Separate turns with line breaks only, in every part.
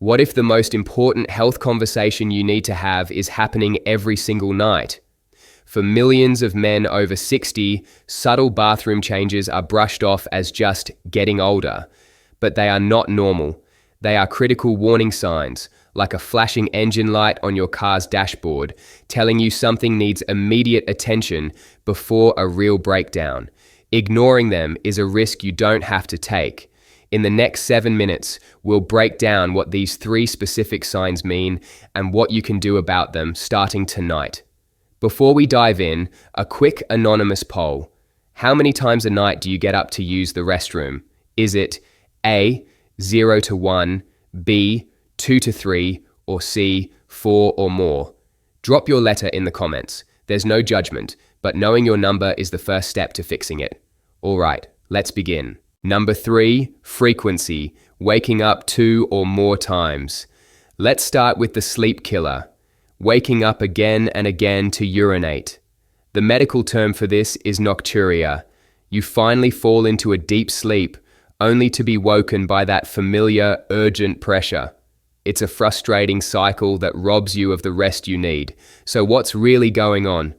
What if the most important health conversation you need to have is happening every single night? For millions of men over 60, subtle bathroom changes are brushed off as just getting older. But they are not normal. They are critical warning signs, like a flashing engine light on your car's dashboard, telling you something needs immediate attention before a real breakdown. Ignoring them is a risk you don't have to take. In the next 7 minutes, we'll break down what these 3 specific signs mean and what you can do about them starting tonight. Before we dive in, a quick anonymous poll. How many times a night do you get up to use the restroom? Is it A, 0 to 1, B, 2 to 3, or C, 4 or more? Drop your letter in the comments. There's no judgment, but knowing your number is the first step to fixing it. All right, let's begin. Number 3, frequency, waking up 2 or more times. Let's start with the sleep killer, waking up again and again to urinate. The medical term for this is nocturia. You finally fall into a deep sleep, only to be woken by that familiar, urgent pressure. It's a frustrating cycle that robs you of the rest you need. So what's really going on?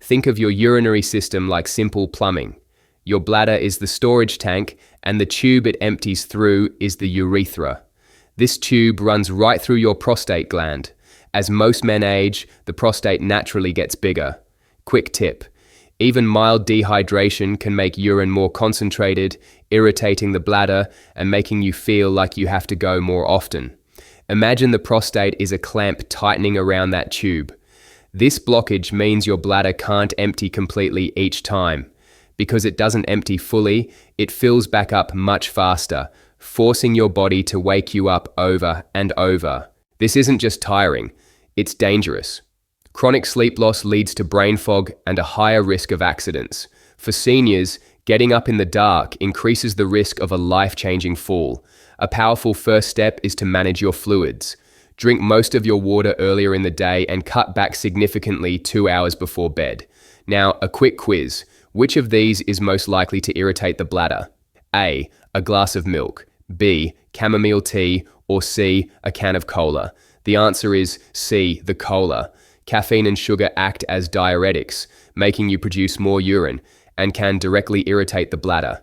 Think of your urinary system like simple plumbing. Your bladder is the storage tank, and the tube it empties through is the urethra. This tube runs right through your prostate gland. As most men age, the prostate naturally gets bigger. Quick tip: even mild dehydration can make urine more concentrated, irritating the bladder and making you feel like you have to go more often. Imagine the prostate is a clamp tightening around that tube. This blockage means your bladder can't empty completely each time. Because it doesn't empty fully, it fills back up much faster, forcing your body to wake you up over and over. This isn't just tiring, it's dangerous. Chronic sleep loss leads to brain fog and a higher risk of accidents. For seniors, getting up in the dark increases the risk of a life-changing fall. A powerful first step is to manage your fluids. Drink most of your water earlier in the day and cut back significantly 2 hours before bed. Now, a quick quiz. Which of these is most likely to irritate the bladder? A, a glass of milk, B, chamomile tea, or C, a can of cola? The answer is C, the cola. Caffeine and sugar act as diuretics, making you produce more urine, and can directly irritate the bladder.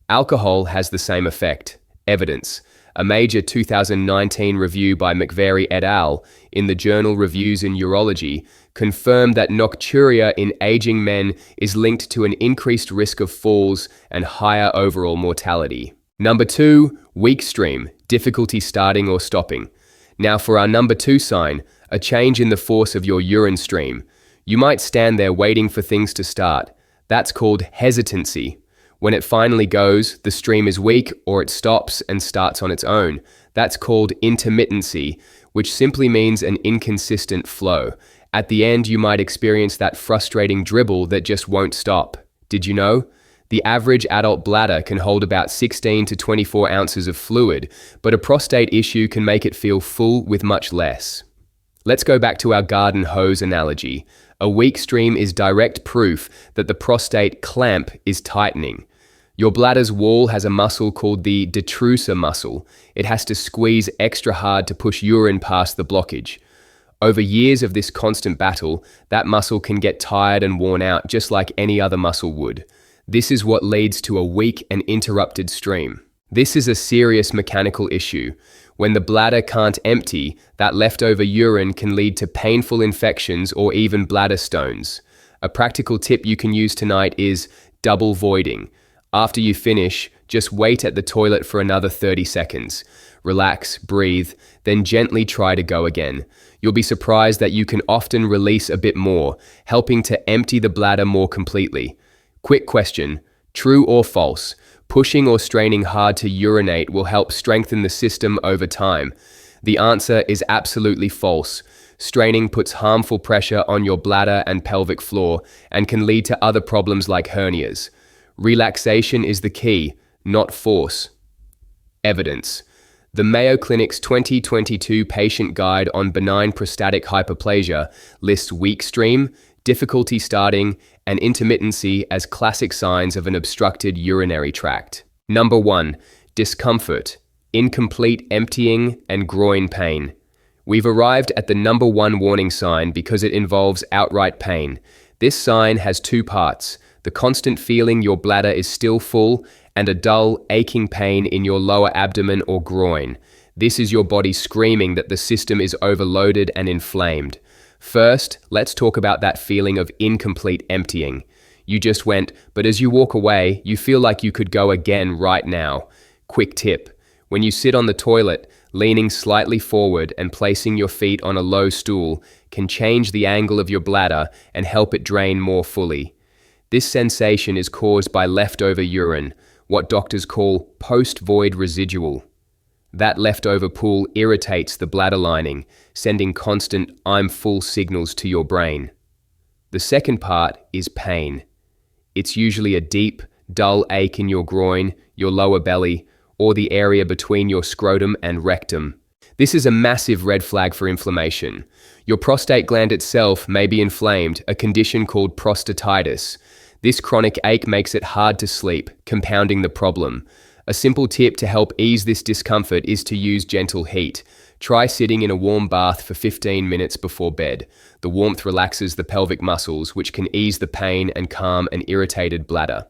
Alcohol has the same effect. Evidence. A major 2019 review by McVary et al. In the journal Reviews in Urology confirmed that nocturia in aging men is linked to an increased risk of falls and higher overall mortality. Number 2, weak stream, difficulty starting or stopping. Now for our number 2 sign, a change in the force of your urine stream. You might stand there waiting for things to start. That's called hesitancy. When it finally goes, the stream is weak or it stops and starts on its own. That's called intermittency, which simply means an inconsistent flow. At the end, you might experience that frustrating dribble that just won't stop. Did you know? The average adult bladder can hold about 16 to 24 ounces of fluid, but a prostate issue can make it feel full with much less. Let's go back to our garden hose analogy. A weak stream is direct proof that the prostate clamp is tightening. Your bladder's wall has a muscle called the detrusor muscle. It has to squeeze extra hard to push urine past the blockage. Over years of this constant battle, that muscle can get tired and worn out just like any other muscle would. This is what leads to a weak and interrupted stream. This is a serious mechanical issue. When the bladder can't empty, that leftover urine can lead to painful infections or even bladder stones. A practical tip you can use tonight is double voiding. After you finish, just wait at the toilet for another 30 seconds. Relax, breathe, then gently try to go again. You'll be surprised that you can often release a bit more, helping to empty the bladder more completely. Quick question, true or false? Pushing or straining hard to urinate will help strengthen the system over time. The answer is absolutely false. Straining puts harmful pressure on your bladder and pelvic floor and can lead to other problems like hernias. Relaxation is the key, not force. Evidence. The Mayo Clinic's 2022 Patient Guide on Benign Prostatic Hyperplasia lists weak stream, difficulty starting, and intermittency as classic signs of an obstructed urinary tract. Number 1. Discomfort. incomplete emptying and groin pain. We've arrived at the number one warning sign because it involves outright pain. This sign has two parts: the constant feeling your bladder is still full and a dull, aching pain in your lower abdomen or groin. This is your body screaming that the system is overloaded and inflamed. First, let's talk about that feeling of incomplete emptying. You just went, but as you walk away, you feel like you could go again right now. Quick tip: when you sit on the toilet, leaning slightly forward and placing your feet on a low stool can change the angle of your bladder and help it drain more fully. This sensation is caused by leftover urine, what doctors call post-void residual. That leftover pool irritates the bladder lining, sending constant "I'm full" signals to your brain. The second part is pain. It's usually a deep, dull ache in your groin, your lower belly, or the area between your scrotum and rectum. This is a massive red flag for inflammation. Your prostate gland itself may be inflamed, a condition called prostatitis. This chronic ache makes it hard to sleep, compounding the problem. A simple tip to help ease this discomfort is to use gentle heat. Try sitting in a warm bath for 15 minutes before bed. The warmth relaxes the pelvic muscles, which can ease the pain and calm an irritated bladder.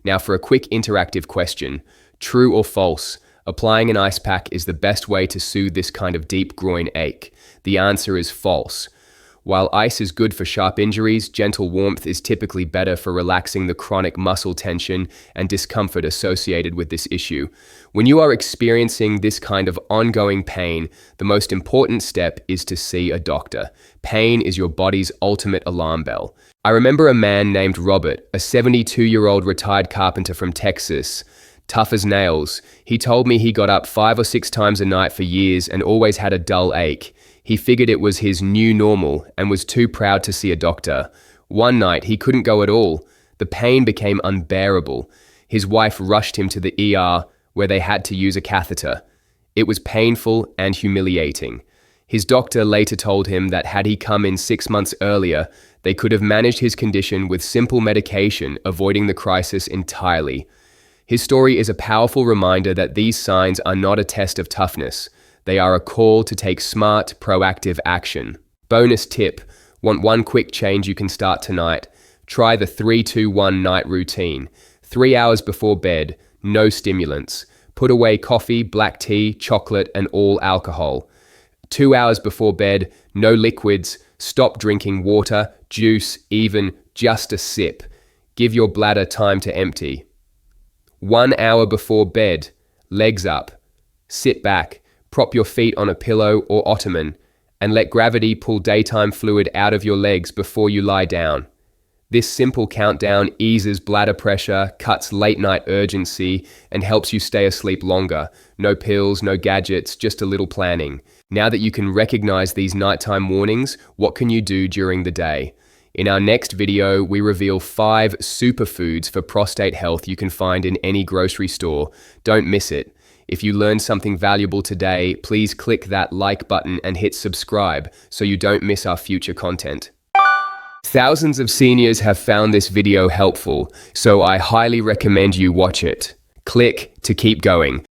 Now for a quick interactive question: true or false? Applying an ice pack is the best way to soothe this kind of deep groin ache. The answer is false. While ice is good for sharp injuries, gentle warmth is typically better for relaxing the chronic muscle tension and discomfort associated with this issue. When you are experiencing this kind of ongoing pain, the most important step is to see a doctor. Pain is your body's ultimate alarm bell. I remember a man named Robert, a 72-year-old retired carpenter from Texas. Tough as nails. He told me he got up 5 or 6 times a night for years and always had a dull ache. He figured it was his new normal and was too proud to see a doctor. One night, he couldn't go at all. The pain became unbearable. His wife rushed him to the ER, where they had to use a catheter. It was painful and humiliating. His doctor later told him that had he come in 6 months earlier, they could have managed his condition with simple medication, avoiding the crisis entirely. His story is a powerful reminder that these signs are not a test of toughness. They are a call to take smart, proactive action. Bonus tip: want one quick change you can start tonight? Try the 3-2-1 night routine. 3 hours before bed, no stimulants. Put away coffee, black tea, chocolate, and all alcohol. 2 hours before bed, no liquids. Stop drinking water, juice, even just a sip. Give your bladder time to empty. 1 hour before bed, legs up. Sit back, prop your feet on a pillow or ottoman, and let gravity pull daytime fluid out of your legs before you lie down. This simple countdown eases bladder pressure, cuts late-night urgency, and helps you stay asleep longer. No pills, no gadgets, just a little planning. Now that you can recognize these nighttime warnings, what can you do during the day? In our next video, we reveal 5 superfoods for prostate health you can find in any grocery store. Don't miss it. If you learned something valuable today, please click that like button and hit subscribe so you don't miss our future content. Thousands of seniors have found this video helpful, so I highly recommend you watch it. Click to keep going.